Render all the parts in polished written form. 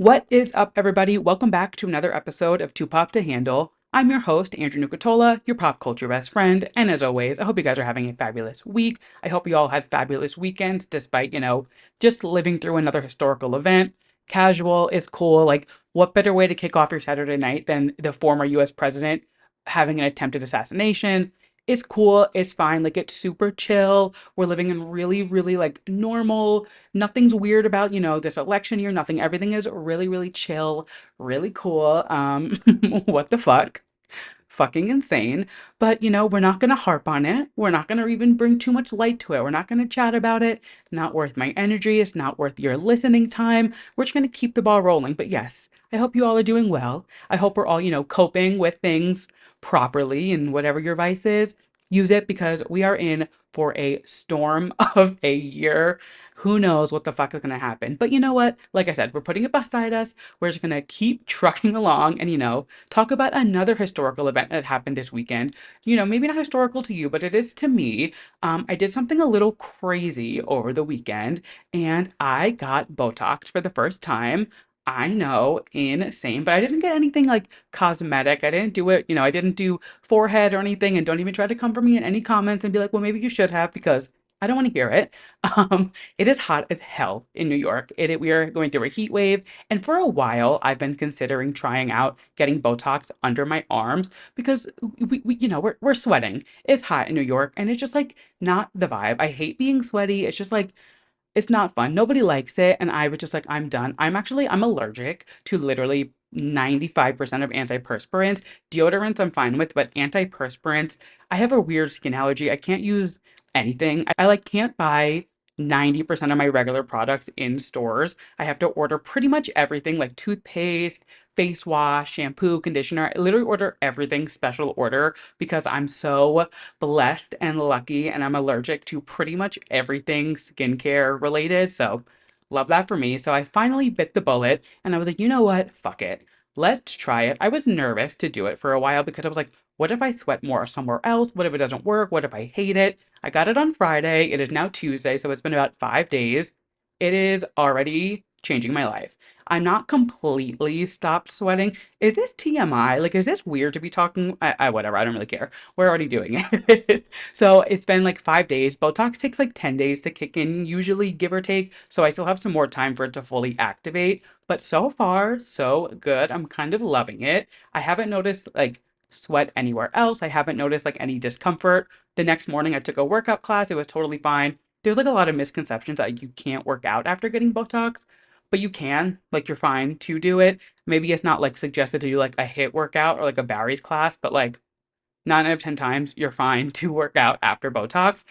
What is up, everybody? Welcome back to another episode of Too Pop to Handle. I'm your host, Andrew Nucatola, your pop culture best friend. And as always, I hope you guys are having a fabulous week. I hope you all had fabulous weekends despite, just living through another historical event. Casual is cool. Like, what better way to kick off your Saturday night than the former US president having an attempted assassination? It's cool. It's fine. Like, it's super chill. We're living in really, really like normal. Nothing's weird about, this election year. Nothing. Everything is really, really chill, really cool. What the fuck? Fucking insane. But, we're not going to harp on it. We're not going to even bring too much light to it. We're not going to chat about it. It's not worth my energy. It's not worth your listening time. We're just going to keep the ball rolling. But yes, I hope you all are doing well. I hope we're all, coping with things properly and whatever your vice is. Use it because we are in for a storm of a year. Who knows what the fuck is going to happen? But you know what? Like I said, we're putting it beside us. We're just going to keep trucking along and, talk about another historical event that happened this weekend. Maybe not historical to you, but it is to me. I did something a little crazy over the weekend and I got Botox for the first time. I know, insane, but I didn't get anything like cosmetic. I didn't do it, I didn't do forehead or anything. And don't even try to come for me in any comments and be like, well, maybe you should have because I don't want to hear it. It is hot as hell in New York. We are going through a heat wave, and for a while, I've been considering trying out getting Botox under my arms because we're sweating. It's hot in New York, and it's just like not the vibe. I hate being sweaty. It's just like it's not fun. Nobody likes it. And I was just like, I'm done. I'm allergic to literally 95% of antiperspirants. Deodorants I'm fine with, but antiperspirants, I have a weird skin allergy. I can't use anything. I like can't buy 90% of my regular products in stores. I have to order pretty much everything like toothpaste, face wash, shampoo, conditioner. I literally order everything special order because I'm so blessed and lucky and I'm allergic to pretty much everything skincare related. So love that for me. So I finally bit the bullet and I was like, you know what? Fuck it. Let's try it. I was nervous to do it for a while because I was like, what if I sweat more somewhere else? What if it doesn't work? What if I hate it? I got it on Friday. It is now Tuesday, so it's been about 5 days. It is already changing my life. I'm not completely stopped sweating. Is this TMI? Like, is this weird to be talking? Whatever. I don't really care. We're already doing it. So it's been like 5 days. Botox takes like 10 days to kick in, usually give or take. So I still have some more time for it to fully activate. But so far, so good. I'm kind of loving it. I haven't noticed like sweat anywhere else. I haven't noticed like any discomfort. The next morning I took a workout class. It was totally fine. There's like a lot of misconceptions that you can't work out after getting Botox, but you can. Like you're fine to do it. Maybe it's not like suggested to do like a HIIT workout or like a Barry's class, but like 9 out of 10 times you're fine to work out after Botox.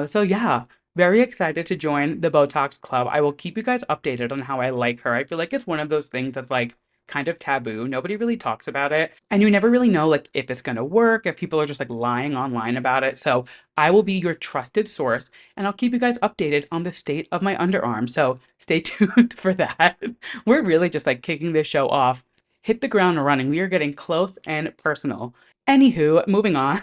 So yeah, very excited to join the Botox Club. I will keep you guys updated on how I like her. I feel like it's one of those things that's like kind of taboo. Nobody really talks about it. And you never really know like if it's gonna work, if people are just like lying online about it. So I will be your trusted source and I'll keep you guys updated on the state of my underarm. So stay tuned for that. We're really just like kicking this show off. Hit the ground running. We are getting close and personal. Anywho, moving on.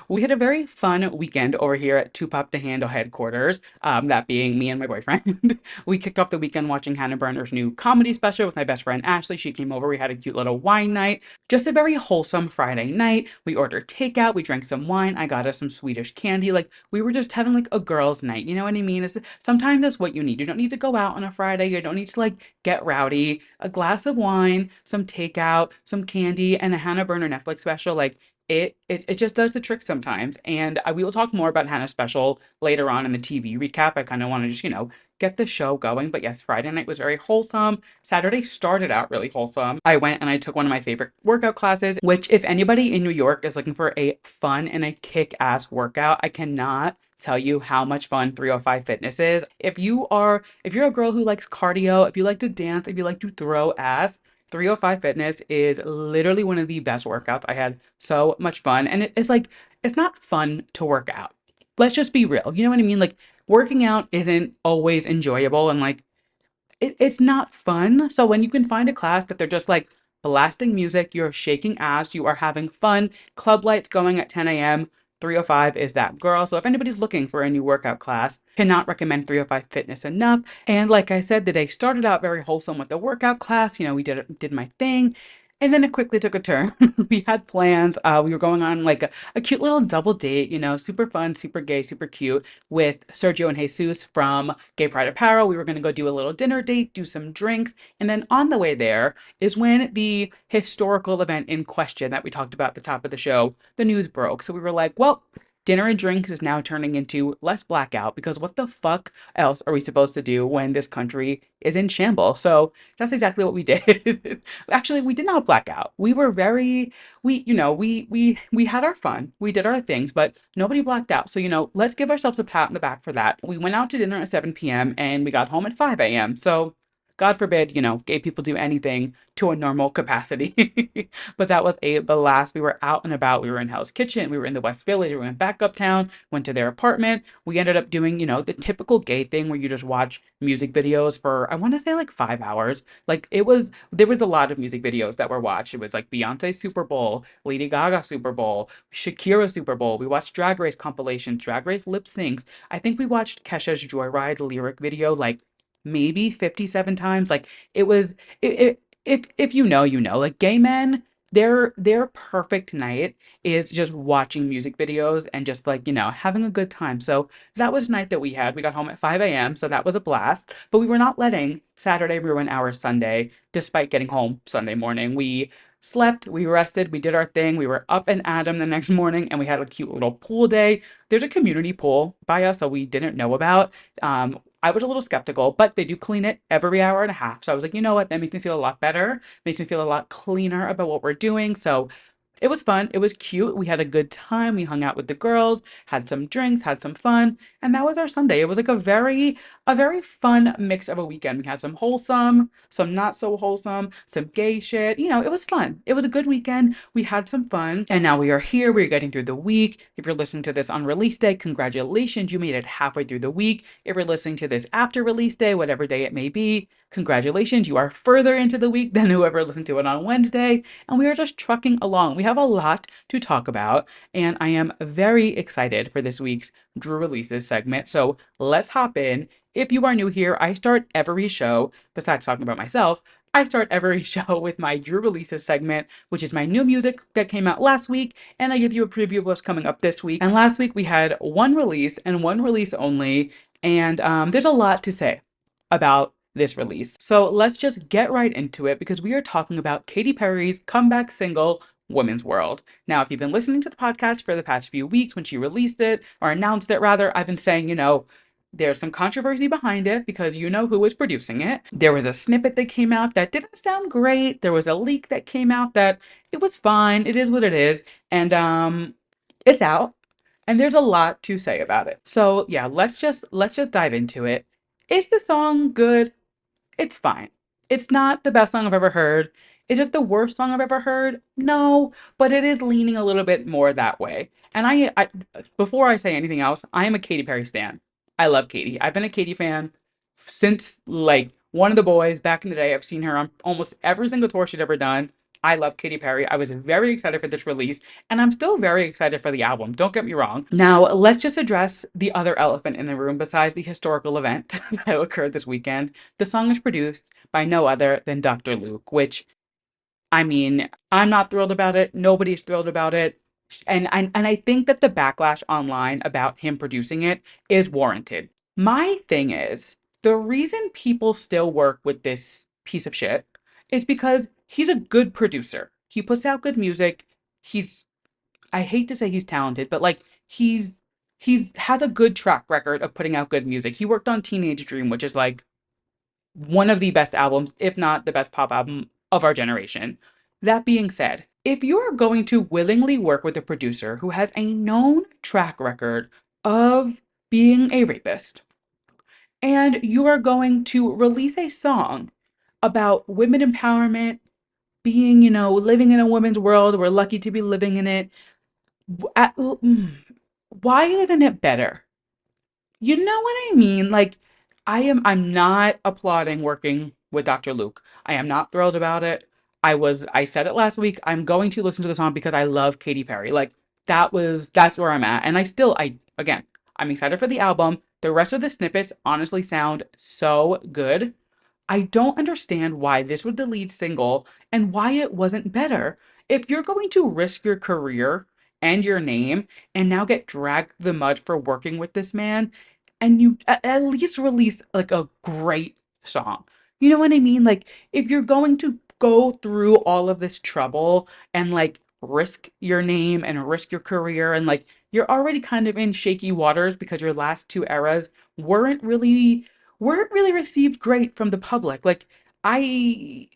We had a very fun weekend over here at Two Pop to Handle headquarters, that being me and my boyfriend. We kicked off the weekend watching Hannah Berner's new comedy special with my best friend Ashley. She came over, we had a cute little wine night. Just a very wholesome Friday night. We ordered takeout, we drank some wine, I got us some Swedish candy. Like, we were just having like a girls' night, you know what I mean? Sometimes that's what you need. You don't need to go out on a Friday, you don't need to like get rowdy. A glass of wine, some takeout, some candy, and a Hannah Berner Netflix special. Like it just does the trick sometimes. And we will talk more about Hannah's special later on in the TV recap. I kind of want to just, get the show going. But yes, Friday night was very wholesome. Saturday started out really wholesome. I went and I took one of my favorite workout classes, which if anybody in New York is looking for a fun and a kick-ass workout, I cannot tell you how much fun 305 Fitness is. If you're a girl who likes cardio, if you like to dance, if you like to throw ass, 305 Fitness is literally one of the best workouts. I had so much fun. And it's like, it's not fun to work out. Let's just be real. You know what I mean? Like, working out isn't always enjoyable and like, it's not fun. So when you can find a class that they're just like blasting music, you're shaking ass, you are having fun, club lights going at 10 a.m., 305 is that girl. So if anybody's looking for a new workout class, cannot recommend 305 Fitness enough. And like I said, the day started out very wholesome with the workout class. We did my thing. And then it quickly took a turn. We had plans. We were going on like a cute little double date, super fun, super gay, super cute with Sergio and Jesus from Gay Pride Apparel. We were going to go do a little dinner date, do some drinks. And then on the way there is when the historical event in question that we talked about at the top of the show, the news broke. So we were like, well, dinner and drinks is now turning into less blackout because what the fuck else are we supposed to do when this country is in shambles? So that's exactly what we did. Actually, we did not black out. We were very, we had our fun. We did our things, but nobody blacked out. So, let's give ourselves a pat on the back for that. We went out to dinner at 7 p.m. and we got home at 5 a.m. So God forbid, gay people do anything to a normal capacity. But that was a blast. We were out and about. We were in Hell's Kitchen. We were in the West Village. We went back uptown, went to their apartment. We ended up doing, the typical gay thing where you just watch music videos for, I want to say like 5 hours. Like there was a lot of music videos that were watched. It was like Beyonce's Super Bowl, Lady Gaga Super Bowl, Shakira Super Bowl. We watched Drag Race compilations, Drag Race lip syncs. I think we watched Kesha's Joyride lyric video like maybe 57 times. Like it was if you know, like gay men, their perfect night is just watching music videos and just like, having a good time. So that was the night that we had. We got home at 5 a.m. So that was a blast. But we were not letting Saturday ruin our Sunday, despite getting home Sunday morning. We slept, we rested, we did our thing. We were up and at 'em the next morning and we had a cute little pool day. There's a community pool by us that we didn't know about. I was a little skeptical, but they do clean it every hour and a half. So I was like, you know what? That makes me feel a lot better. Makes me feel a lot cleaner about what we're doing. So it was fun. It was cute. We had a good time. We hung out with the girls, had some drinks, had some fun, and that was our Sunday. It was like a very fun mix of a weekend. We had some wholesome, some not so wholesome, some gay shit. It was fun. It was a good weekend. We had some fun, and now we are here. We're getting through the week. If you're listening to this on release day, congratulations. You made it halfway through the week. If you're listening to this after release day, whatever day it may be, congratulations. You are further into the week than whoever listened to it on Wednesday, and we are just trucking along. We have a lot to talk about, and I am very excited for this week's Drew Releases segment. So let's hop in. If you are new here, I start every show, besides talking about myself, I start every show with my Drew Releases segment, which is my new music that came out last week, and I give you a preview of what's coming up this week. And last week we had one release and one release only, and there's a lot to say about this release. So let's just get right into it because we are talking about Katy Perry's comeback single, Women's World. Now, if you've been listening to the podcast for the past few weeks when she released it, or announced it rather, I've been saying, there's some controversy behind it because you know who was producing it. There was a snippet that came out that didn't sound great. There was a leak that came out that it was fine. It is what it is. And it's out. And there's a lot to say about it. So yeah, let's just dive into it. Is the song good? It's fine. It's not the best song I've ever heard. Is it the worst song I've ever heard? No, but it is leaning a little bit more that way. And before I say anything else, I am a Katy Perry stan. I love Katy. I've been a Katy fan since like one of the boys back in the day. I've seen her on almost every single tour she'd ever done. I love Katy Perry. I was very excited for this release, and I'm still very excited for the album. Don't get me wrong. Now, let's just address the other elephant in the room besides the historical event that occurred this weekend. The song is produced by no other than Dr. Luke, which, I mean, I'm not thrilled about it. Nobody's thrilled about it. And I think that the backlash online about him producing it is warranted. My thing is, the reason people still work with this piece of shit is because he's a good producer. He puts out good music. He's I hate to say he's talented, but like he's has a good track record of putting out good music. He worked on Teenage Dream, which is like one of the best albums, if not the best pop album of our generation. That being said, if you're going to willingly work with a producer who has a known track record of being a rapist, and you are going to release a song about women empowerment, being, living in a woman's world, we're lucky to be living in it, why isn't it better? You know what I mean? Like, I'm not applauding working with Dr. Luke. I am not thrilled about it. I said it last week. I'm going to listen to the song because I love Katy Perry. Like, that's where I'm at. And again, I'm excited for the album. The rest of the snippets honestly sound so good. I don't understand why this was the lead single and why it wasn't better. If you're going to risk your career and your name and now get dragged through the mud for working with this man, and you at least release like a great song. You know what I mean? Like, if you're going to go through all of this trouble and like risk your name and risk your career, and like you're already kind of in shaky waters because your last two eras weren't really weren't really received great from the public. Like, I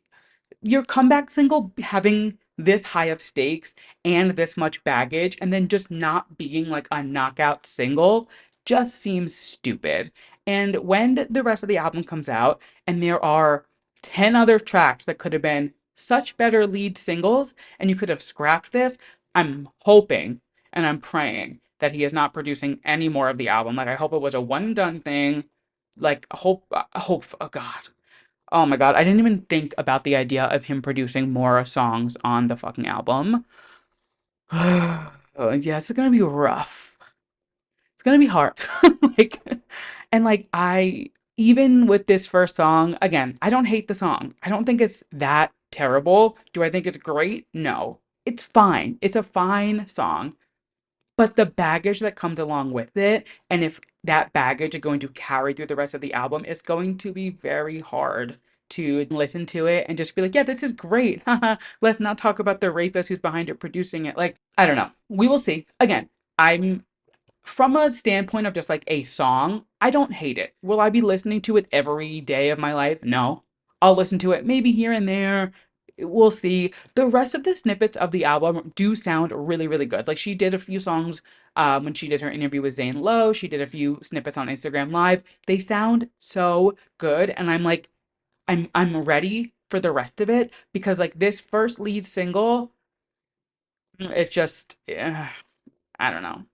your comeback single having this high of stakes and this much baggage and then just not being like a knockout single just seems stupid. And when the rest of the album comes out and there are 10 other tracks that could have been such better lead singles and you could have scrapped this, I'm hoping and I'm praying that he is not producing any more of the album. Like, I hope it was a one and done thing. Like, hope, oh God. Oh my God, I didn't even think about the idea of him producing more songs on the fucking album. Oh, yeah, it's gonna be rough. It's gonna be hard. Like, and like, even with this first song, again, I don't hate the song. I don't think it's that terrible. Do I think it's great? No. It's fine. It's a fine song. But the baggage that comes along with it, and if that baggage is going to carry through the rest of the album, it's going to be very hard to listen to it and just be like, yeah, this is great. Let's not talk about the rapist who's behind it producing it. Like, I don't know. We will see. Again, I'm from a standpoint of just like a song, I don't hate it. Will I be listening to it every day of my life? No. I'll listen to it maybe here and there. We'll see. The rest of the snippets of the album do sound really, really good. Like, she did a few songs when she did her interview with Zane Lowe. She did a few snippets on Instagram Live. They sound so good, and I'm like, I'm ready for the rest of it because like this first lead single, it's just, I don't know.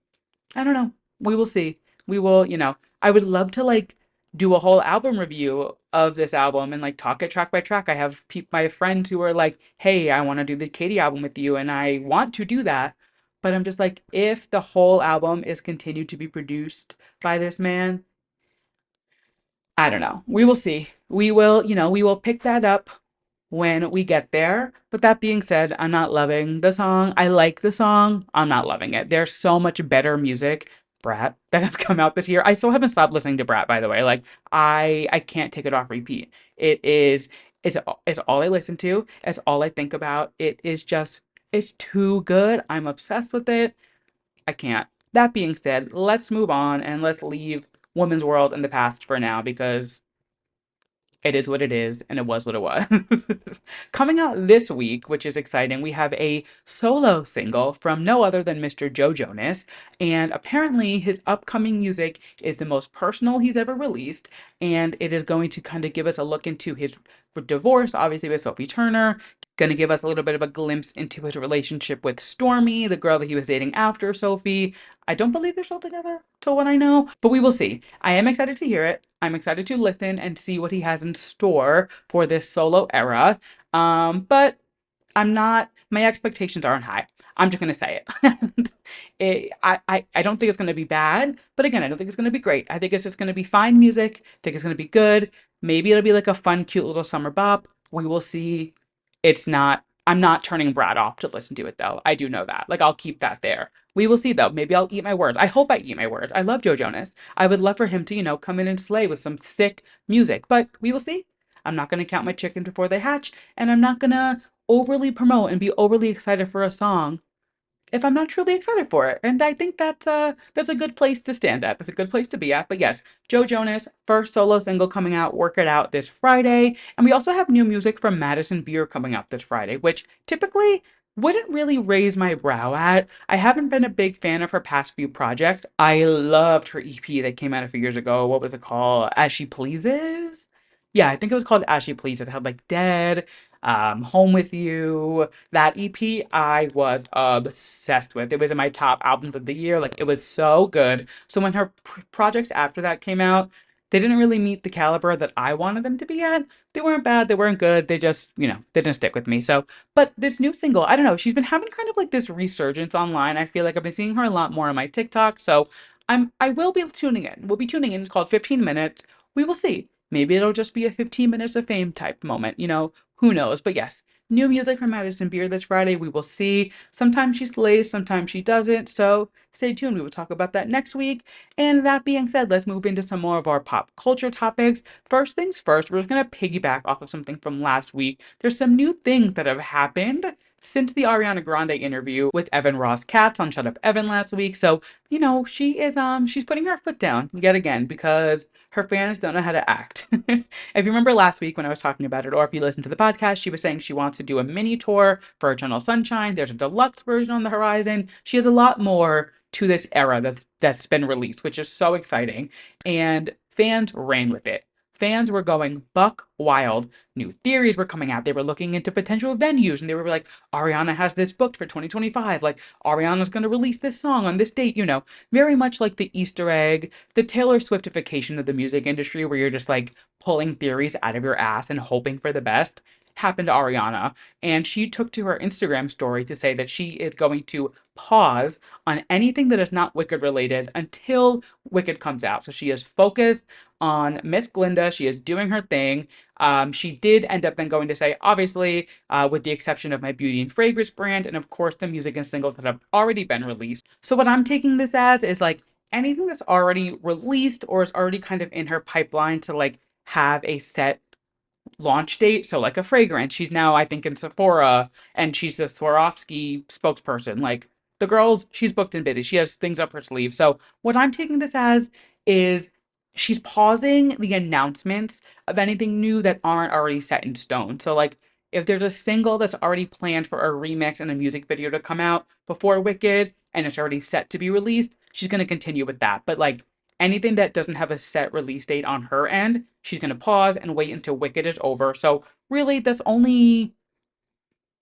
I don't know. We will see. We will, I would love to like do a whole album review of this album and like talk it track by track. I have my friends who are like, "Hey, I want to do the Katie album with you," and I want to do that. But I'm just like, if the whole album is continued to be produced by this man, I don't know. We will see. We will pick that up when we get there. But that being said, I'm not loving the song. I like the song. I'm not loving it. There's so much better music, Brat, that has come out this year. I still haven't stopped listening to Brat, by the way. Like, I can't take it off repeat. It's all I listen to. It's all I think about. It's too good. I'm obsessed with it. I can't. That being said, let's move on and let's leave Women's World in the past for now because it is what it is, and it was what it was. Coming out this week, which is exciting, we have a solo single from no other than Mr. Joe Jonas, and apparently his upcoming music is the most personal he's ever released, and it is going to kind of give us a look into his divorce, obviously with Sophie Turner, going to give us a little bit of a glimpse into his relationship with Stormy, the girl that he was dating after Sophie. I don't believe they're still together, to what I know, but we will see. I am excited to hear it. I'm excited to listen and see what he has in store for this solo era. But my expectations aren't high. I'm just gonna say it. I don't think it's gonna be bad, but again, I don't think it's gonna be great. I think it's just gonna be fine music. I think it's gonna be good. Maybe it'll be like a fun, cute little summer bop. We will see. I'm not turning Brad off to listen to it though. I do know that. Like, I'll keep that there. We will see though. Maybe I'll eat my words. I hope I eat my words. I love Joe Jonas. I would love for him to, come in and slay with some sick music, but we will see. I'm not going to count my chickens before they hatch, and I'm not going to overly promote and be overly excited for a song if I'm not truly excited for it. And I think that's a good place to stand at. It's a good place to be at. But yes, Joe Jonas, first solo single coming out, Work It Out, this Friday. And we also have new music from Madison Beer coming out this Friday, which typically wouldn't really raise my brow at. I haven't been a big fan of her past few projects. I loved her EP that came out a few years ago. What was it called? As She Pleases? Yeah, I think it was called As She Pleases. It had like Dead, Home with You. That EP I was obsessed with. It was in my top albums of the year. Like, it was so good. So when her project after that came out, They didn't really meet the caliber that I wanted them to be at. They weren't bad, they weren't good, they just, they didn't stick with me. So, but this new single, I don't know, she's been having kind of like this resurgence online. I feel like I've been seeing her a lot more on my TikTok. So I will be tuning in. We'll be tuning in. It's called 15 minutes. We will see. Maybe it'll just be a 15 minutes of fame type moment, who knows? But yes, new music from Madison Beer this Friday. We will see. Sometimes she slays, sometimes she doesn't. So stay tuned. We will talk about that next week. And that being said, let's move into some more of our pop culture topics. First things first, we're just going to piggyback off of something from last week. There's some new things that have happened since the Ariana Grande interview with Evan Ross Katz on Shut Up Evan last week. So, she is she's putting her foot down yet again because her fans don't know how to act. If you remember last week when I was talking about it, or if you listened to the podcast, she was saying she wants to do a mini tour for Eternal Sunshine. There's a deluxe version on the horizon. She has a lot more to this era that's been released, which is so exciting. And fans ran with it. Fans were going buck wild. New theories were coming out. They were looking into potential venues and they were like, Ariana has this booked for 2025. Like, Ariana's going to release this song on this date, very much like the Easter egg, the Taylor Swiftification of the music industry, where you're just like pulling theories out of your ass and hoping for the best, happened to Ariana. And she took to her Instagram story to say that she is going to pause on anything that is not Wicked related until Wicked comes out. So she is focused on Miss Glinda. She is doing her thing. She did end up then going to say, obviously, with the exception of my beauty and fragrance brand, and of course the music and singles that have already been released. So what I'm taking this as is like anything that's already released or is already kind of in her pipeline to like have a set launch date. So like a fragrance, she's now I think in Sephora and she's a Swarovski spokesperson. Like the girls, she's booked and busy. She has things up her sleeve. So what I'm taking this as is she's pausing the announcements of anything new that aren't already set in stone. So like if there's a single that's already planned for a remix and a music video to come out before Wicked and it's already set to be released, she's going to continue with that. But like anything that doesn't have a set release date on her end, she's going to pause and wait until Wicked is over. So really, that's only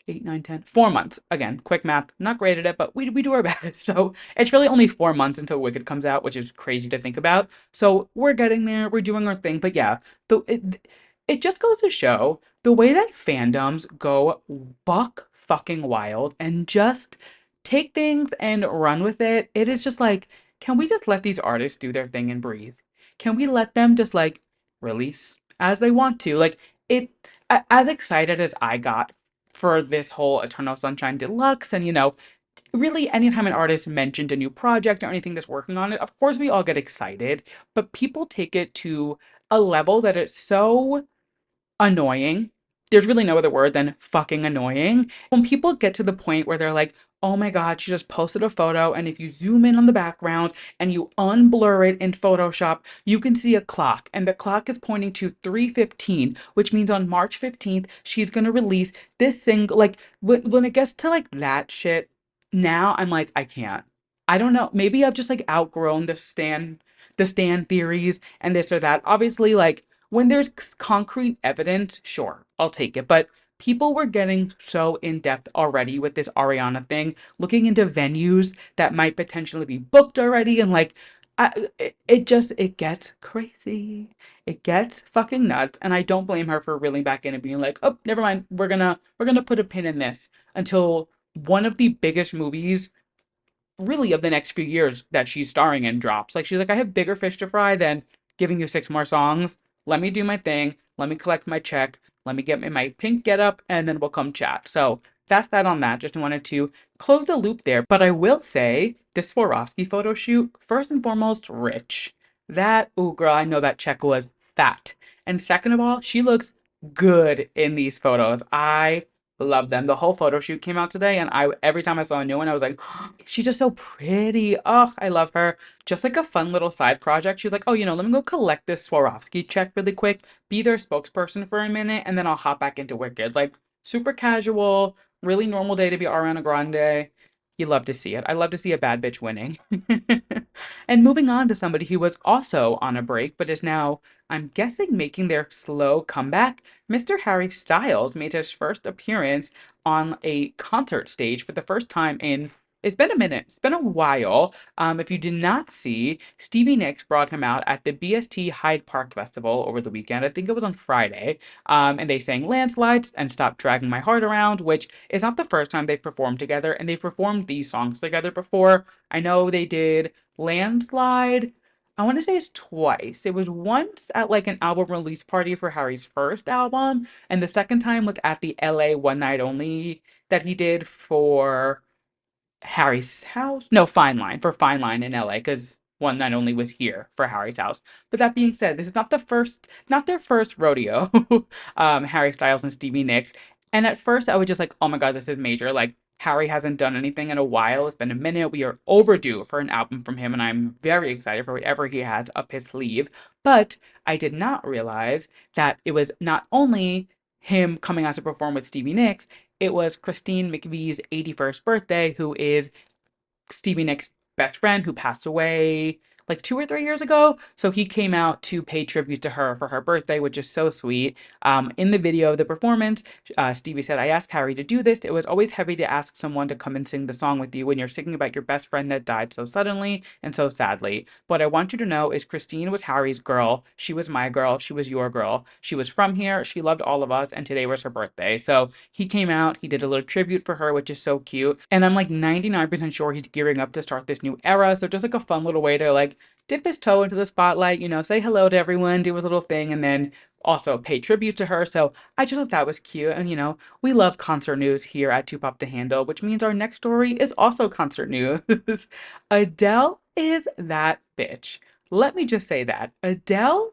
8, 9, 10, 4 months. Again, quick math, not great at it, but we do our best. So it's really only 4 months until Wicked comes out, which is crazy to think about. So we're getting there, we're doing our thing. But yeah, it just goes to show the way that fandoms go buck fucking wild and just take things and run with it. It is just like, can we just let these artists do their thing and breathe? Can we let them just like release as they want to? Like it, as excited as I got for this whole Eternal Sunshine Deluxe, and really anytime an artist mentioned a new project or anything that's working on it, of course we all get excited, but people take it to a level that it's so annoying. There's really no other word than fucking annoying. When people get to the point where they're like, oh my God, she just posted a photo, and if you zoom in on the background and you unblur it in Photoshop, you can see a clock, and the clock is pointing to 3:15, which means on March 15th, she's gonna release this single. Like, when it gets to like that shit, now I'm like, I can't. I don't know. Maybe I've just like outgrown the stan theories and this or that. Obviously, like when there's concrete evidence, sure, I'll take it. But people were getting so in depth already with this Ariana thing, looking into venues that might potentially be booked already, and like, it gets crazy. It gets fucking nuts, and I don't blame her for reeling back in and being like, oh, never mind, we're gonna put a pin in this until one of the biggest movies really of the next few years that she's starring in drops. Like she's like, I have bigger fish to fry than giving you 6 more songs. Let me do my thing. Let me collect my check. Let me get in my pink get up and then we'll come chat. So that's that on that. Just wanted to close the loop there. But I will say this Swarovski photo shoot, first and foremost, rich. That, ooh girl, I know that check was fat. And second of all, she looks good in these photos. I love them. The whole photo shoot came out today, and I every time I saw a new one, I was like, she's just so pretty. Oh, I love her. Just like a fun little side project. She's like, oh, let me go collect this Swarovski check really quick, be their spokesperson for a minute, and then I'll hop back into Wicked. Like super casual, really normal day to be Ariana Grande. You love to see it. I love to see a bad bitch winning. And moving on to somebody who was also on a break, but is now, I'm guessing, making their slow comeback. Mr. Harry Styles made his first appearance on a concert stage for the first time in It's been a minute. It's been a while. If you did not see, Stevie Nicks brought him out at the BST Hyde Park Festival over the weekend. I think it was on Friday. And they sang Landslides and Stop Dragging My Heart Around, which is not the first time they've performed together. And they've performed these songs together before. I know they did Landslide. I want to say it's twice. It was once at like an album release party for Harry's first album, and the second time was at the LA One Night Only that he did for Harry's house? No, Fine Line, for Fine Line in LA, because one night only was here for Harry's house. But that being said, this is not their first rodeo, Harry Styles and Stevie Nicks. And at first I was just like, oh my God, this is major. Like, Harry hasn't done anything in a while. It's been a minute. We are overdue for an album from him, and I'm very excited for whatever he has up his sleeve. But I did not realize that it was not only him coming out to perform with Stevie Nicks, it was Christine McVie's 81st birthday, who is Stevie Nicks' best friend who passed away like 2 or 3 years ago. So he came out to pay tribute to her for her birthday, which is so sweet. In the video of the performance, Stevie said, I asked Harry to do this. It was always heavy to ask someone to come and sing the song with you when you're singing about your best friend that died so suddenly and so sadly. What I want you to know is Christine was Harry's girl. She was my girl. She was your girl. She was from here. She loved all of us. And today was her birthday. So he came out. He did a little tribute for her, which is so cute. And I'm like 99% sure he's gearing up to start this new era. So just like a fun little way to like dip his toe into the spotlight, say hello to everyone, do his little thing, and then also pay tribute to her. So I just thought that was cute. And we love concert news here at Too Pop to Handle, which means our next story is also concert news. Adele is that bitch. Let me just say that. Adele,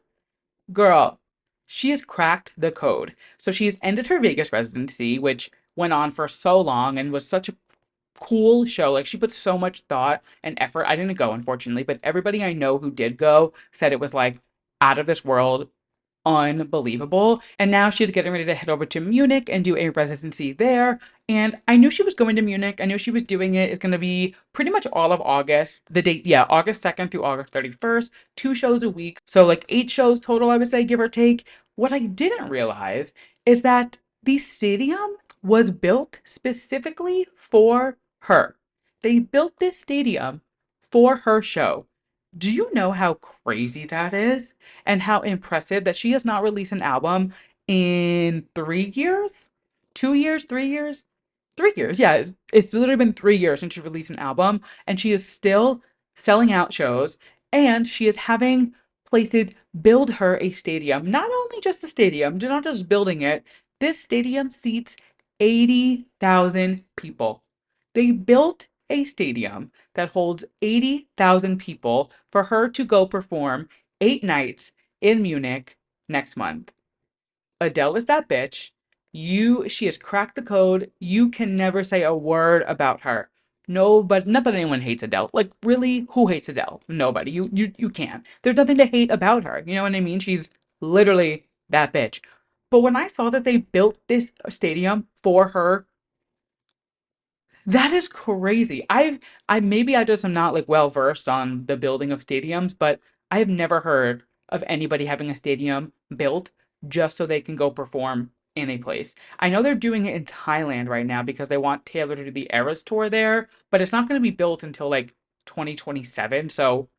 girl, she has cracked the code. So she has ended her Vegas residency, which went on for so long and was such a cool show. Like, she put so much thought and effort. I didn't go, unfortunately, but everybody I know who did go said it was like out of this world, unbelievable. And now she's getting ready to head over to Munich and do a residency there. And I knew she was going to Munich. I knew she was doing it. It's going to be pretty much all of August. The date, yeah, August 2nd through August 31st, 2 shows a week. So like 8 shows total, I would say, give or take. What I didn't realize is that the stadium was built specifically for her. They built this stadium for her show. Do you know how crazy that is? And how impressive that she has not released an album in 3 years? 2 years? 3 years? 3 years. Yeah, it's literally been 3 years since she released an album, and she is still selling out shows, and she is having places build her a stadium. Not only just a stadium, they're not just building it. This stadium seats 80,000 people. They built a stadium that holds 80,000 people for her to go perform 8 nights in Munich next month. Adele is that bitch. She has cracked the code. You can never say a word about her. No, but not that anyone hates Adele. Like, really, who hates Adele? Nobody. You can't. There's nothing to hate about her. You know what I mean? She's literally that bitch. But when I saw that they built this stadium for her, that is crazy. I maybe I just am not like well versed on the building of stadiums, but I have never heard of anybody having a stadium built just so they can go perform in a place. I know they're doing it in Thailand right now because they want Taylor to do the Eras tour there, but it's not going to be built until like 2027. So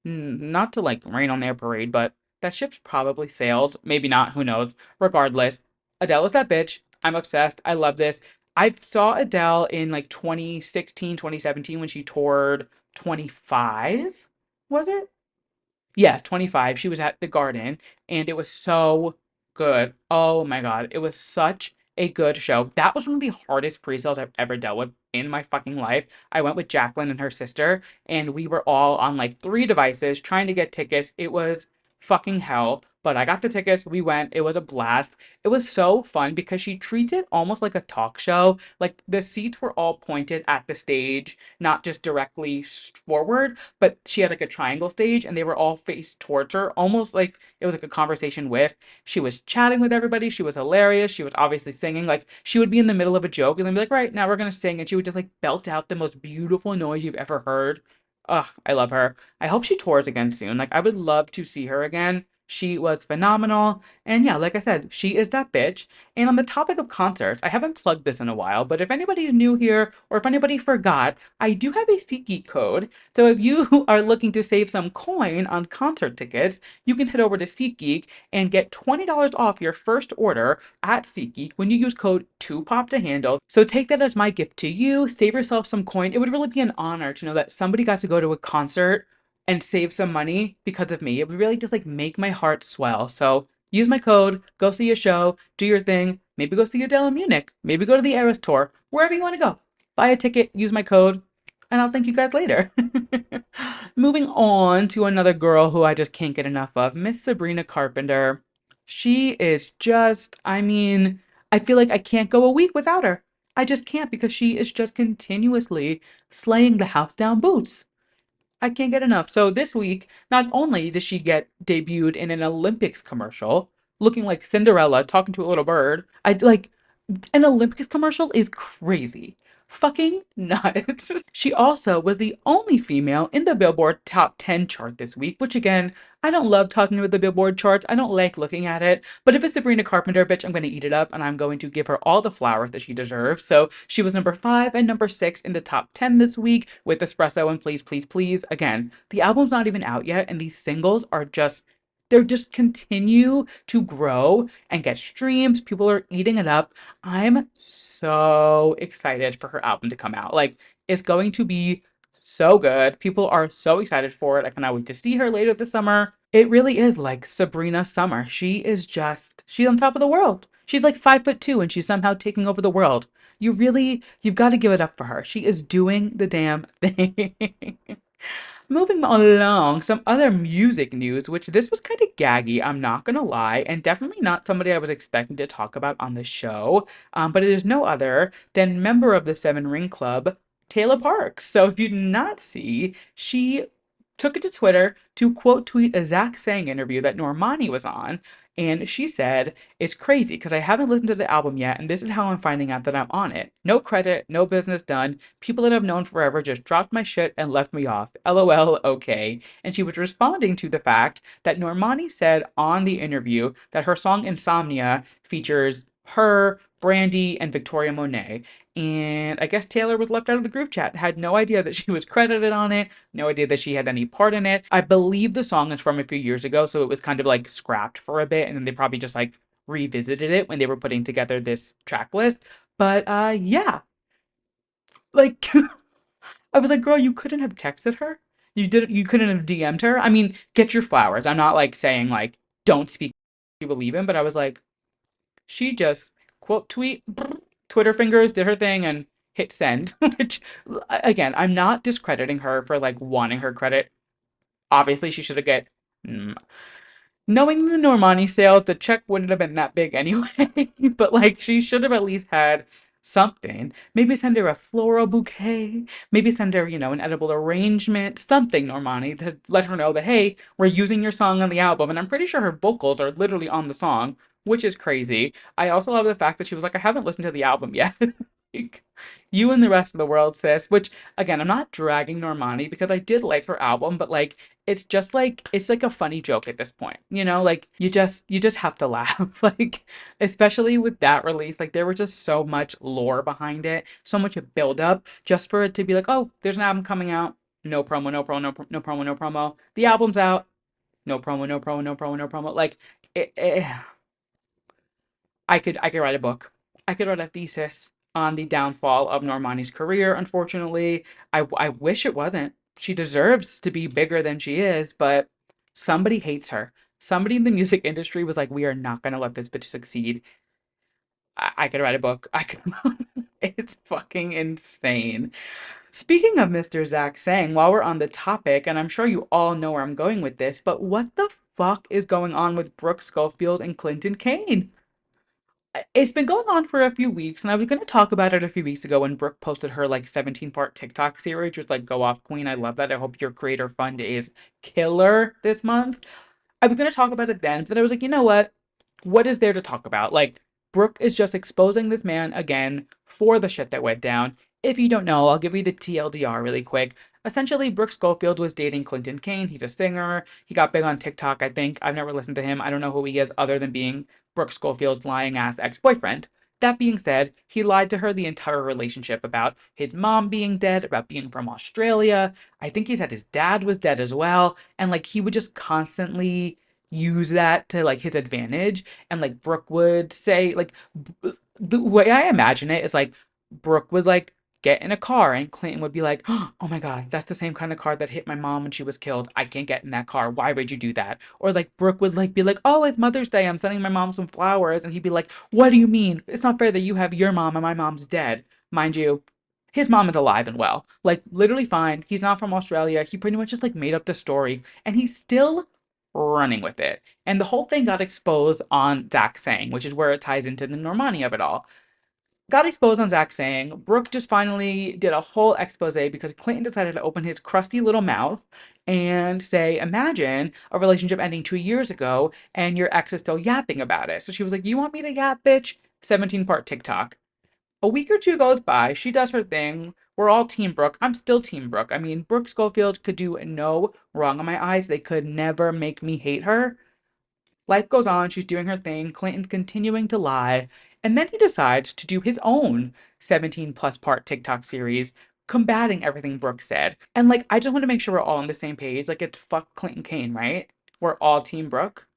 not to like rain on their parade, but that ship's probably sailed. Maybe not, who knows. Regardless, Adele is that bitch. I'm obsessed. I love this. I saw Adele in like 2016, 2017 when she toured 25. Was it? Yeah, 25. She was at the Garden and it was so good. Oh my God. It was such a good show. That was one of the hardest pre-sales I've ever dealt with in my fucking life. I went with Jacqueline and her sister and we were all on like 3 devices trying to get tickets. It was fucking hell, but I got the tickets. We went. It was a blast. It was so fun because she treats it almost like a talk show. Like the seats were all pointed at the stage, not just directly forward, but she had like a triangle stage and they were all faced towards her, almost like it was like a conversation with. She was chatting with everybody. She was hilarious. She was obviously singing. Like she would be in the middle of a joke and then be like, right, now we're gonna sing. And she would just like belt out the most beautiful noise you've ever heard. Ugh, I love her. I hope she tours again soon. Like I would love to see her again. She was phenomenal. And yeah, like I said, she is that bitch. And on the topic of concerts, I haven't plugged this in a while, but if anybody's new here or if anybody forgot, I do have a SeatGeek code. So if you are looking to save some coin on concert tickets, you can head over to SeatGeek and get $20 off your first order at SeatGeek when you use code 2POP to handle. So take that as my gift to you. Save yourself some coin. It would really be an honor to know that somebody got to go to a concert and save some money because of me. It would really just like make my heart swell. So use my code, go see a show, do your thing, maybe go see Adele in Munich, maybe go to the Eras tour, wherever you want to go. Buy a ticket, use my code, and I'll thank you guys later. Moving on to another girl who I just can't get enough of, Miss Sabrina Carpenter. She is just, I mean, I feel like I can't go a week without her. I just can't because she is just continuously slaying the house down boots. I can't get enough. So this week, not only did she get debuted in an Olympics commercial, looking like Cinderella talking to a little bird, I like an Olympics commercial is crazy. Fucking nuts. She also was the only female in the Billboard Top 10 chart this week, which again, I don't love talking about the Billboard charts. I don't like looking at it. But if it's Sabrina Carpenter, bitch, I'm going to eat it up and I'm going to give her all the flowers that she deserves. So she was number 5 and number 6 in the top 10 this week with Espresso and Please, Please, Please. Again, the album's not even out yet, and these singles are just they're just continue to grow and get streams. People are eating it up. I'm so excited for her album to come out. Like, it's going to be so good. People are so excited for it. I cannot wait to see her later this summer. It really is like Sabrina Summer. She's on top of the world. She's like 5'2" and she's somehow taking over the world. You've got to give it up for her. She is doing the damn thing. Moving along, some other music news, which this was kind of gaggy, I'm not gonna lie, and definitely not somebody I was expecting to talk about on the show. But it is no other than member of the Seven Ring Club, Tayla Parx. So if you did not see, she took it to Twitter to quote tweet a Zach Sang interview that Normani was on. And she said, "It's crazy because I haven't listened to the album yet, and this is how I'm finding out that I'm on it. No credit, no business done. People that I've known forever just dropped my shit and left me off. LOL, okay." And she was responding to the fact that Normani said on the interview that her song Insomnia features her, Brandy, and Victoria Monet. And I guess Taylor was left out of the group chat, had no idea that she was credited on it, no idea that she had any part in it. I believe the song is from a few years ago, so it was kind of like scrapped for a bit, and then they probably just like revisited it when they were putting together this track list. But yeah, like I was like, girl, you couldn't have texted her. You couldn't have DM'd her. I mean, get your flowers. I'm not like saying like don't speak you believe in, but I was like, she just quote tweet Twitter fingers, did her thing and hit send. Which again, I'm not discrediting her for like wanting her credit. Obviously, she should have get mm, knowing the Normani sales, the check wouldn't have been that big anyway. But like she should have at least had something. Maybe send her a floral bouquet. Maybe send her, an edible arrangement, something, Normani, to let her know that, hey, we're using your song on the album. And I'm pretty sure her vocals are literally on the song, which is crazy. I also love the fact that she was like, I haven't listened to the album yet. Like, you and the rest of the world, sis. Which again, I'm not dragging Normani because I did like her album, but like it's just like it's like a funny joke at this point. Like you just have to laugh. Like especially with that release, like there was just so much lore behind it, so much build up just for it to be like, "Oh, there's an album coming out. No promo, no promo, no promo, no promo. The album's out. No promo, no promo, no promo, no promo." Like it, I could write a book. I could write a thesis on the downfall of Normani's career. Unfortunately, I wish it wasn't. She deserves to be bigger than she is, but somebody hates her. Somebody in the music industry was like, "We are not gonna let this bitch succeed." I could write a book. I could. It's fucking insane. Speaking of Mr. Zach Sang, while we're on the topic, and I'm sure you all know where I'm going with this, but what the fuck is going on with Brooke Schofield and Clinton Kane? It's been going on for a few weeks, and I was going to talk about it a few weeks ago when Brooke posted her like 17-part TikTok series, which like go off queen. I love that. I hope your creator fund is killer this month. I was going to talk about it then, but I was like, you know what? What is there to talk about? Like, Brooke is just exposing this man again for the shit that went down. If you don't know, I'll give you the TLDR really quick. Essentially, Brooke Schofield was dating Clinton Kane. He's a singer. He got big on TikTok, I think. I've never listened to him. I don't know who he is other than being Brooke Schofield's lying ass ex boyfriend. That being said, he lied to her the entire relationship about his mom being dead, about being from Australia. I think he said his dad was dead as well. And like he would just constantly use that to like his advantage. And like Brooke would say, like, the way I imagine it is like Brooke would like get in a car and Clinton would be like, oh my God, that's the same kind of car that hit my mom when she was killed. I can't get in that car. Why would you do that? Or like Brooke would like be like, oh, it's Mother's Day. I'm sending my mom some flowers. And he'd be like, what do you mean? It's not fair that you have your mom and my mom's dead. Mind you, his mom is alive and well. Like literally fine. He's not from Australia. He pretty much just like made up the story and he's still running with it. And the whole thing got exposed on Zach saying, which is where it ties into the Normani of it all. Got exposed on Zach saying Brooke just finally did a whole expose because Clinton decided to open his crusty little mouth and say, imagine a relationship ending 2 years ago and your ex is still yapping about it. So she was like, you want me to yap, bitch? 17-part TikTok. A week or two goes by. She does her thing. We're all Team Brooke. I'm still Team Brooke. I mean, Brooke Schofield could do no wrong in my eyes. They could never make me hate her. Life goes on, she's doing her thing, Clinton's continuing to lie, and then he decides to do his own 17 plus part TikTok series combating everything Brooke said. And like, I just want to make sure we're all on the same page. Like, it's fuck Clinton Kane, right? We're all Team Brooke.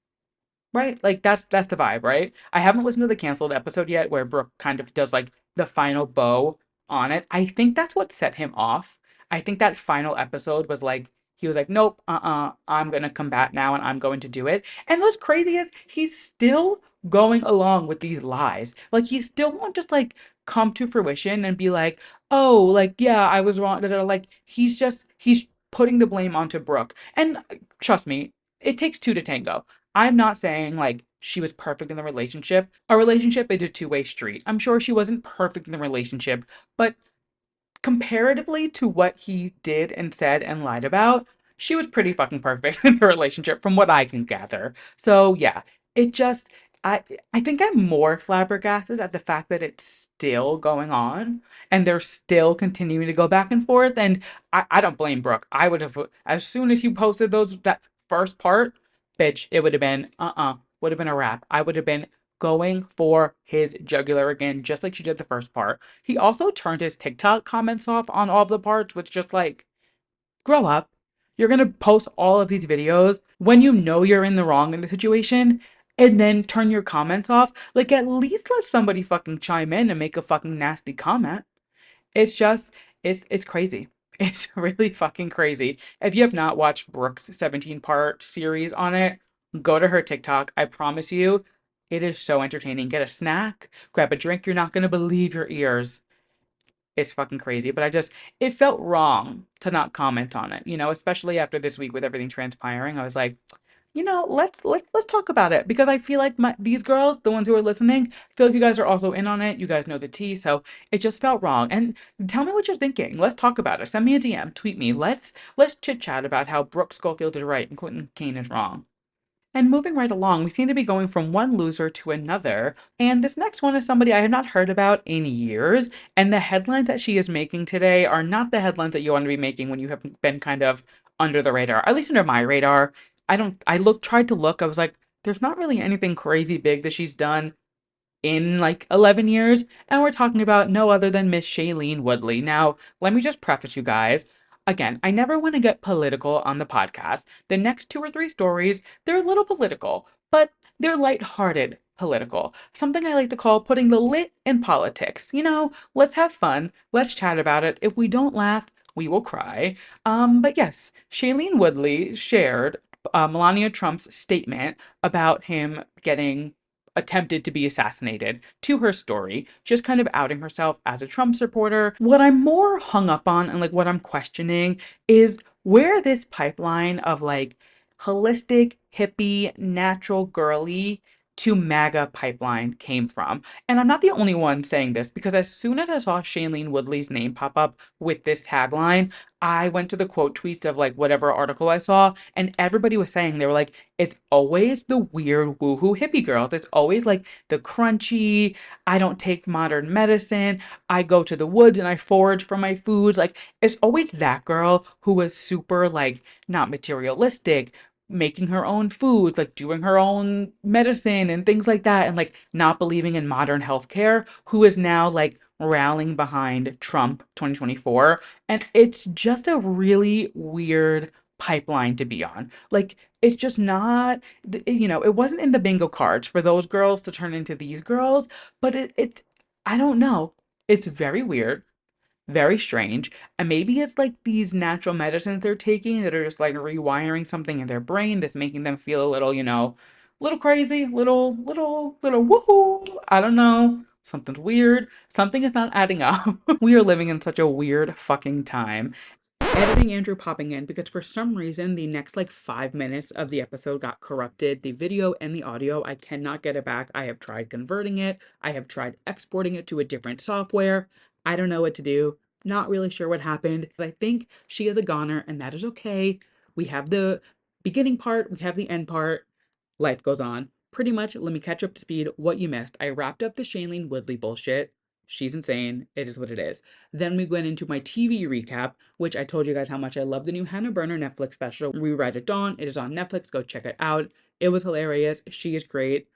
Right? Like that's the vibe, right? I haven't listened to the canceled episode yet where Brooke kind of does like the final bow on it. I think that's what set him off. I think that final episode was like he was like, "Nope, I'm gonna combat now and I'm going to do it." And what's crazy is he's still going along with these lies. Like he still won't just like come to fruition and be like, "Oh, like yeah, I was wrong." Like he's putting the blame onto Brooke. And trust me, it takes two to tango. I'm not saying like she was perfect in the relationship. A relationship is a two-way street. I'm sure she wasn't perfect in the relationship, but comparatively to what he did and said and lied about, she was pretty fucking perfect in the relationship from what I can gather. So yeah, it just I I think I'm more flabbergasted at the fact that it's still going on and they're still continuing to go back and forth. And I don't blame Brooke. I would have as soon as he posted that first part, bitch, it would have been would have been a wrap. I would have been going for his jugular again, just like she did the first part. He also turned his TikTok comments off on all of the parts, which just like, grow up. You're gonna post all of these videos when you know you're in the wrong in the situation and then turn your comments off. Like, at least let somebody fucking chime in and make a fucking nasty comment. It's just, it's crazy. It's really fucking crazy. If you have not watched Brooke's 17-part series on it, go to her TikTok. I promise you, it is so entertaining. Get a snack, grab a drink. You're not gonna believe your ears. It's fucking crazy. But it felt wrong to not comment on it, especially after this week with everything transpiring. I was like, let's talk about it because I feel like these girls, the ones who are listening, feel like you guys are also in on it. You guys know the tea, so it just felt wrong. And tell me what you're thinking. Let's talk about it. Send me a DM, tweet me. Let's chit chat about how Brooke Schofield is right and Clinton Kane is wrong. And moving right along, we seem to be going from one loser to another. And this next one is somebody I have not heard about in years. And the headlines that she is making today are not the headlines that you want to be making when you have been kind of under the radar, at least under my radar. Tried to look, I was like, there's not really anything crazy big that she's done in like 11 years, and we're talking about no other than Miss Shailene Woodley. Now, let me just preface you guys. Again, I never want to get political on the podcast. The next two or three stories, they're a little political, but they're lighthearted political. Something I like to call putting the lit in politics. Let's have fun. Let's chat about it. If we don't laugh, we will cry. But yes, Shailene Woodley shared Melania Trump's statement about him getting attempted to be assassinated to her story, just kind of outing herself as a Trump supporter. What I'm more hung up on and like what I'm questioning is where this pipeline of like holistic, hippie, natural girly to MAGA pipeline came from. And I'm not the only one saying this because as soon as I saw Shailene Woodley's name pop up with this tagline, I went to the quote tweets of like whatever article I saw, and everybody was saying they were like, it's always the weird woohoo hippie girls. It's always like the crunchy, I don't take modern medicine, I go to the woods and I forage for my foods. Like, it's always that girl who was super like not materialistic, making her own foods, like doing her own medicine and things like that, and like not believing in modern healthcare, who is now like rallying behind Trump 2024. And it's just a really weird pipeline to be on. Like, it's just not, it wasn't in the bingo cards for those girls to turn into these girls, but it's, I don't know. It's very weird, very strange. And maybe it's like these natural medicines they're taking that are just like rewiring something in their brain that's making them feel a little, little crazy, little woohoo. I don't know. Something's weird. Something is not adding up. We are living in such a weird fucking time. Editing Andrew popping in because for some reason the next like 5 minutes of the episode got corrupted. The video and the audio, I cannot get it back. I have tried converting it. I have tried exporting it to a different software. I don't know what to do. Not really sure what happened. I think she is a goner and that is okay. We have the beginning part, we have the end part. Life goes on. Pretty much, let me catch up to speed what you missed. I wrapped up the Shailene Woodley bullshit. She's insane. It is what it is. Then we went into my TV recap, which I told you guys how much I love the new Hannah Berner Netflix special, Rewrite at Dawn. It is on Netflix. Go check it out. It was hilarious. She is great.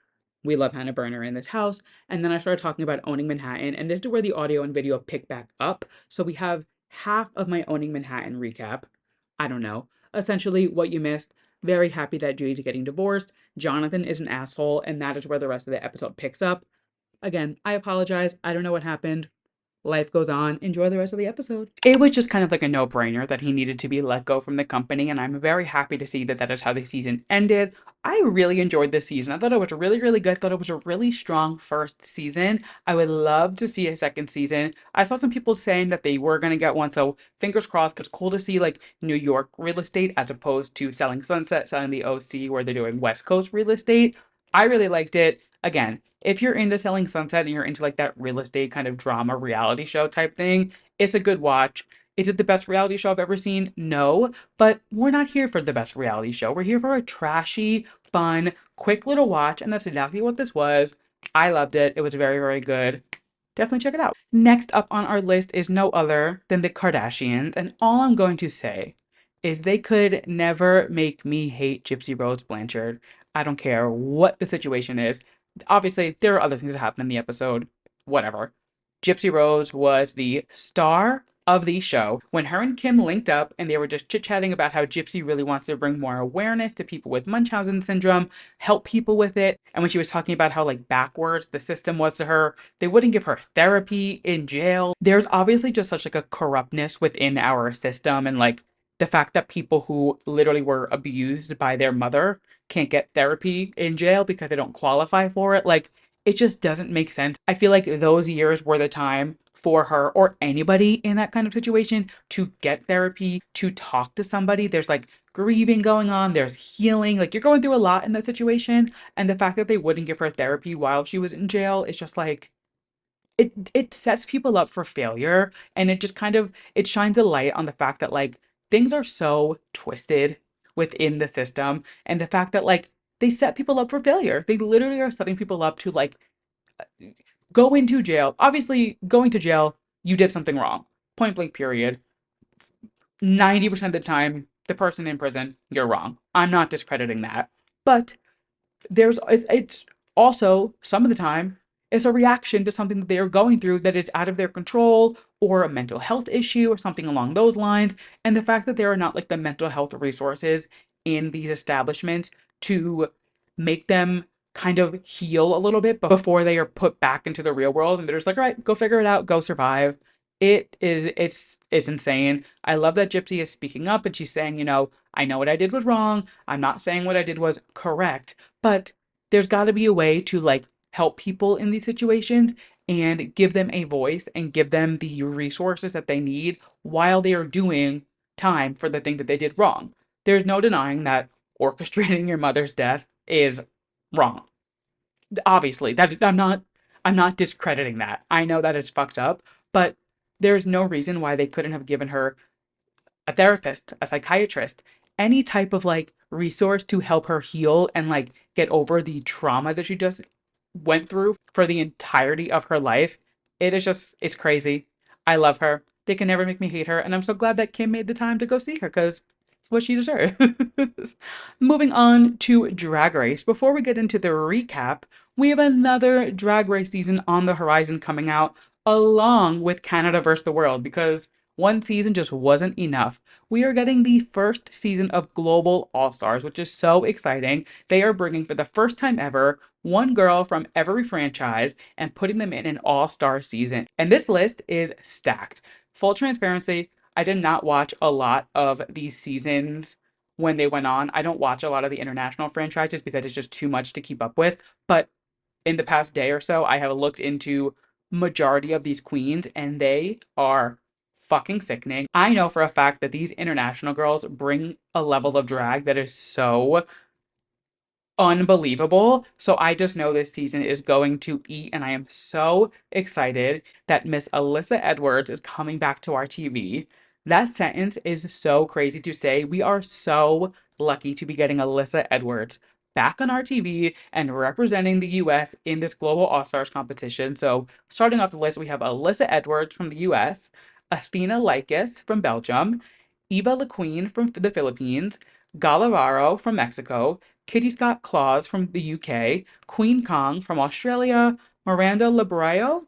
We love Hannah Berner in this house. And then I started talking about Owning Manhattan, and this is where the audio and video pick back up. So we have half of my Owning Manhattan recap. I don't know. Essentially, what you missed. Very happy that Judy's getting divorced. Jonathan is an asshole, and that is where the rest of the episode picks up. Again, I apologize. I don't know what happened. Life goes on. Enjoy the rest of the episode. It was just kind of like a no-brainer that he needed to be let go from the company, and I'm very happy to see that that is how the season ended. I really enjoyed this season. I thought it was really, really good. I thought it was a really strong first season. I would love to see a second season. I saw some people saying that they were going to get one, so fingers crossed. It's cool to see like New York real estate as opposed to Selling Sunset, Selling the OC, where they're doing West Coast real estate. I really liked it. Again, if you're into Selling Sunset and you're into like that real estate kind of drama reality show type thing, it's a good watch. Is it the best reality show I've ever seen? No, but we're not here for the best reality show. We're here for a trashy, fun, quick little watch, and that's exactly what this was. I loved it. It was very, very good. Definitely check it out. Next up on our list is no other than the Kardashians, and all I'm going to say is they could never make me hate Gypsy Rose Blanchard. I don't care what the situation is. Obviously, there are other things that happen in the episode. Whatever. Gypsy Rose was the star of the show. When her and Kim linked up and they were just chit-chatting about how Gypsy really wants to bring more awareness to people with Munchausen syndrome, help people with it. And when she was talking about how like backwards the system was to her, they wouldn't give her therapy in jail. There's obviously just such like a corruptness within our system, and like the fact that people who literally were abused by their mother can't get therapy in jail because they don't qualify for it. Like, it just doesn't make sense. I feel like those years were the time for her or anybody in that kind of situation to get therapy, to talk to somebody. There's like grieving going on, there's healing. Like, you're going through a lot in that situation. And the fact that they wouldn't give her therapy while she was in jail is just like, it sets people up for failure, and it just kind of it shines a light on the fact that like things are so twisted within the system, and the fact that like they set people up for failure. They literally are setting people up to like go into jail. Obviously, going to jail, you did something wrong. Point blank period. 90% of the time, the person in prison, you're wrong. I'm not discrediting that. But it's also some of the time it's a reaction to something that they are going through that is out of their control, or a mental health issue or something along those lines. And the fact that there are not like the mental health resources in these establishments to make them kind of heal a little bit before they are put back into the real world, and they're just like, all right, go figure it out, go survive. It's insane. I love that Gypsy is speaking up and she's saying, I know what I did was wrong. I'm not saying what I did was correct, but there's got to be a way to like help people in these situations and give them a voice and give them the resources that they need while they are doing time for the thing that they did wrong. There's no denying that orchestrating your mother's death is wrong. Obviously, that I'm not discrediting that. I know that it's fucked up, but there's no reason why they couldn't have given her a therapist, a psychiatrist, any type of like resource to help her heal and like get over the trauma that she just went through for the entirety of her life. It is just, it's crazy. I love her. They can never make me hate her. And I'm so glad that Kim made the time to go see her because it's what she deserves. Moving on to Drag Race. Before we get into the recap, we have another Drag Race season on the horizon coming out along with Canada vs. the World because one season just wasn't enough. We are getting the first season of Global All Stars, which is so exciting. They are bringing for the first time ever one girl from every franchise and putting them in an all-star season. And this list is stacked. Full transparency, I did not watch a lot of these seasons when they went on. I don't watch a lot of the international franchises because it's just too much to keep up with. But in the past day or so, I have looked into majority of these queens and they are fucking sickening. I know for a fact that these international girls bring a level of drag that is so unbelievable. So I just know this season is going to eat, and I am so excited that Miss Alyssa Edwards is coming back to our TV. That sentence is so crazy to say. We are so lucky to be getting Alyssa Edwards back on our TV and representing the US in this Global All Stars competition. So, starting off the list, we have Alyssa Edwards from the US, Athena Lycus from Belgium, Eva LaQueen from the Philippines, Galavaro from Mexico, Kitty Scott Claus from the UK, Queen Kong from Australia, Miranda Lebreo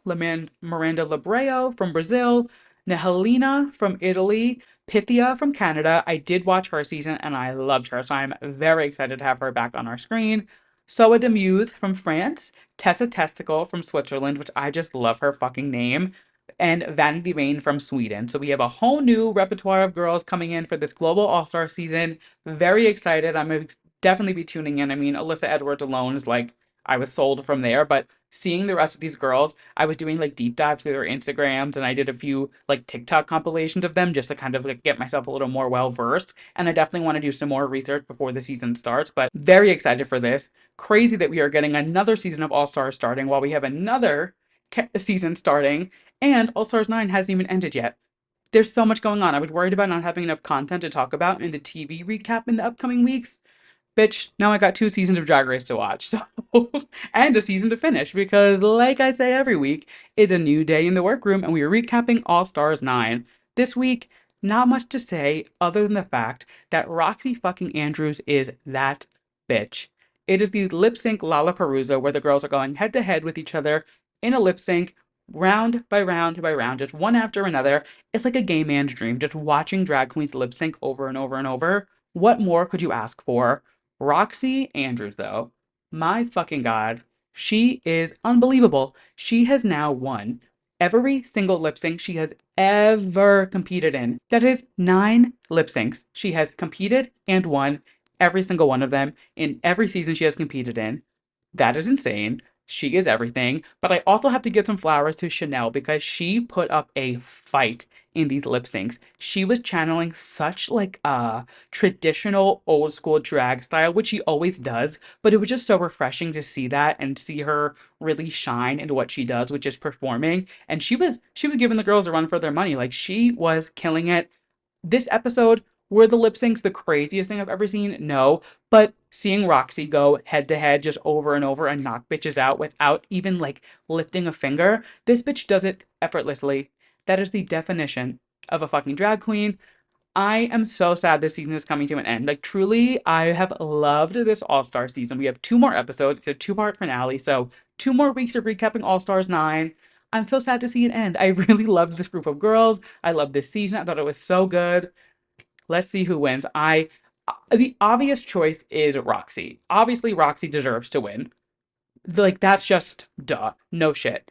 from Brazil, Nehelina from Italy, Pythia from Canada. I did watch her season and I loved her, so I'm very excited to have her back on our screen. Soa Demuse from France, Tessa Testicle from Switzerland, which I just love her fucking name, and Vanity Vane from Sweden. So we have a whole new repertoire of girls coming in for this Global All Star season. Very excited. I'm definitely be tuning in. I mean, Alyssa Edwards alone is like, I was sold from there, but seeing the rest of these girls, I was doing like deep dives through their Instagrams and I did a few like TikTok compilations of them just to kind of like get myself a little more well versed. And I definitely want to do some more research before the season starts, but very excited for this. Crazy that we are getting another season of All Stars starting while we have another season starting, and All Stars 9 hasn't even ended yet. There's so much going on. I was worried about not having enough content to talk about in the TV recap in the upcoming weeks. Bitch, now I got 2 seasons of Drag Race to watch, so and a season to finish because, like I say every week, it's a new day in the workroom and we are recapping All Stars 9. This week, not much to say other than the fact that Roxy fucking Andrews is that bitch. It is the lip sync Lollapalooza where the girls are going head to head with each other in a lip sync, round by round by round, just one after another. It's like a gay man's dream, just watching drag queens lip sync over and over and over. What more could you ask for? Roxy Andrews, though, my fucking God, she is unbelievable. She has now won every single lip sync she has ever competed in. That is 9 lip syncs. She has competed and won every single one of them in every season she has competed in. That is insane. She is everything. But I also have to give some flowers to Chanel because she put up a fight in these lip syncs. She was channeling such like a traditional old school drag style, which she always does, but it was just so refreshing to see that and see her really shine into what she does, which is performing. And she was giving the girls a run for their money. Like she was killing it. This episode, were the lip syncs the craziest thing I've ever seen? No. But seeing Roxy go head to head just over and over and knock bitches out without even like lifting a finger, this bitch does it effortlessly. That is the definition of a fucking drag queen. I am so sad this season is coming to an end. Like, truly, I have loved this All Star season. We have 2 more episodes. It's a 2-part finale. So, 2 more weeks of recapping All Stars 9. I'm so sad to see it end. I really loved this group of girls. I loved this season. I thought it was so good. Let's see who wins. The obvious choice is Roxy. Obviously, Roxy deserves to win. Like, that's just duh. No shit.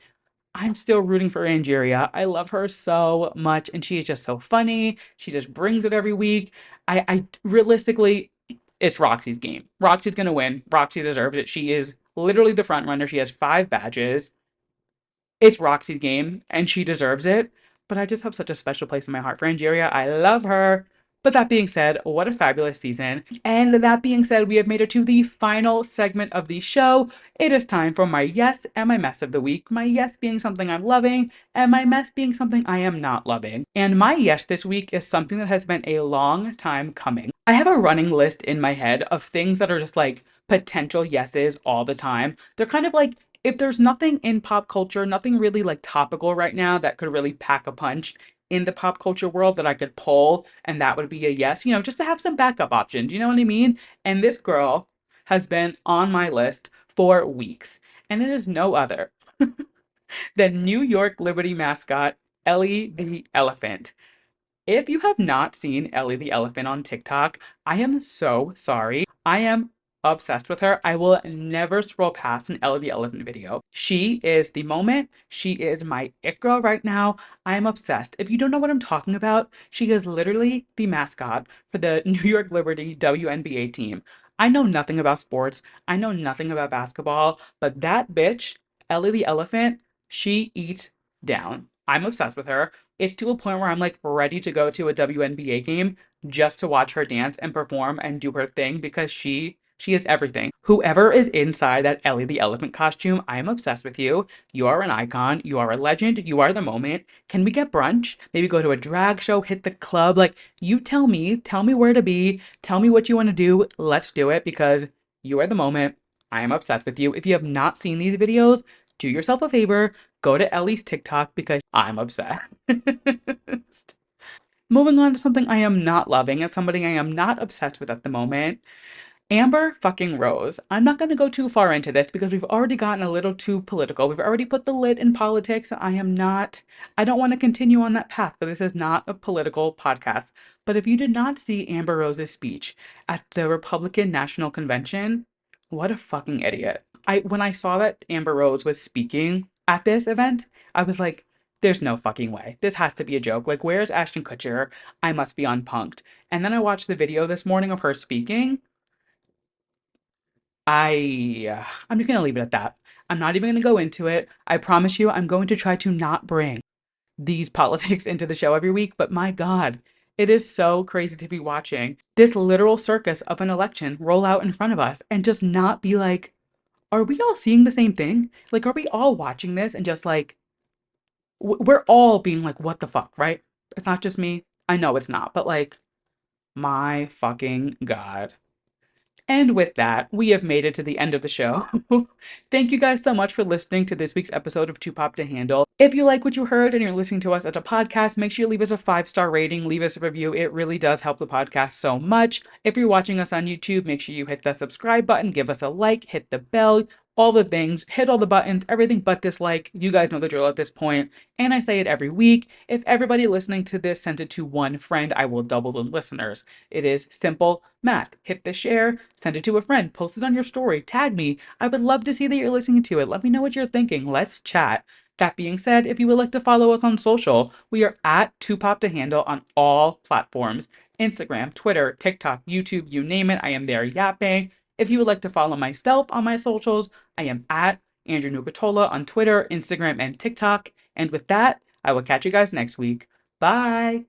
I'm still rooting for Angeria. I love her so much, and she is just so funny. She just brings it every week. I realistically, it's Roxy's game. Roxy's gonna win. Roxy deserves it. She is literally the front runner. She has 5 badges. It's Roxy's game, and she deserves it. But I just have such a special place in my heart for Angeria. I love her. But that being said, what a fabulous season. And that being said, we have made it to the final segment of the show. It is time for my yes and my mess of the week. My yes being something I'm loving, and my mess being something I am not loving. And my yes this week is something that has been a long time coming. I have a running list in my head of things that are just like potential yeses all the time. They're kind of like, if there's nothing in pop culture, nothing really like topical right now that could really pack a punch in the pop culture world that I could pull, and that would be a yes, just to have some backup options, you know what I mean? And this girl has been on my list for weeks, and it is no other than New York Liberty mascot Ellie the Elephant. If you have not seen Ellie the Elephant on TikTok, I am so sorry. I am obsessed with her. I will never scroll past an Ellie the Elephant video. She is the moment. She is my it girl right now. I am obsessed. If you don't know what I'm talking about, she is literally the mascot for the New York Liberty WNBA team. I know nothing about sports. I know nothing about basketball, but that bitch, Ellie the Elephant, she eats down. I'm obsessed with her. It's to a point where I'm like ready to go to a WNBA game just to watch her dance and perform and do her thing because she is everything. Whoever is inside that Ellie the Elephant costume, I am obsessed with you. You are an icon. You are a legend. You are the moment. Can we get brunch? Maybe go to a drag show, hit the club. Like, you tell me where to be, tell me what you want to do. Let's do it because you are the moment. I am obsessed with you. If you have not seen these videos, do yourself a favor, go to Ellie's TikTok because I'm obsessed. Moving on to something I am not loving and somebody I am not obsessed with at the moment. Amber fucking Rose. I'm not going to go too far into this because we've already gotten a little too political. We've already put the lid in politics. I don't want to continue on that path, but this is not a political podcast. But if you did not see Amber Rose's speech at the Republican National Convention, what a fucking idiot. When I saw that Amber Rose was speaking at this event, I was like, there's no fucking way. This has to be a joke. Like, where's Ashton Kutcher? I must be unpunked. And then I watched the video this morning of her speaking. I'm just gonna leave it at that. I'm not even gonna go into it. I promise you, I'm going to try to not bring these politics into the show every week, but my God, it is so crazy to be watching this literal circus of an election roll out in front of us and just not be like, are we all seeing the same thing? Like, are we all watching this and just like, we're all being like, what the fuck, right? It's not just me. I know it's not, but like, my fucking God. And with that, we have made it to the end of the show. Thank you guys so much for listening to this week's episode of Too Pop to Handle. If you like what you heard and you're listening to us as a podcast, make sure you leave us a 5-star rating, leave us a review. It really does help the podcast so much. If you're watching us on YouTube, make sure you hit the subscribe button, give us a like, hit the bell, all the things, hit all the buttons, everything but dislike. You guys know the drill at this point. And I say it every week. If everybody listening to this sends it to one friend, I will double the listeners. It is simple math. Hit the share, send it to a friend, post it on your story, tag me. I would love to see that you're listening to it. Let me know what you're thinking. Let's chat. That being said, if you would like to follow us on social, we are at 2pop2handle on all platforms. Instagram, Twitter, TikTok, YouTube, you name it, I am there yapping. If you would like to follow myself on my socials, I am at Andrew Nucatola on Twitter, Instagram, and TikTok. And with that, I will catch you guys next week. Bye!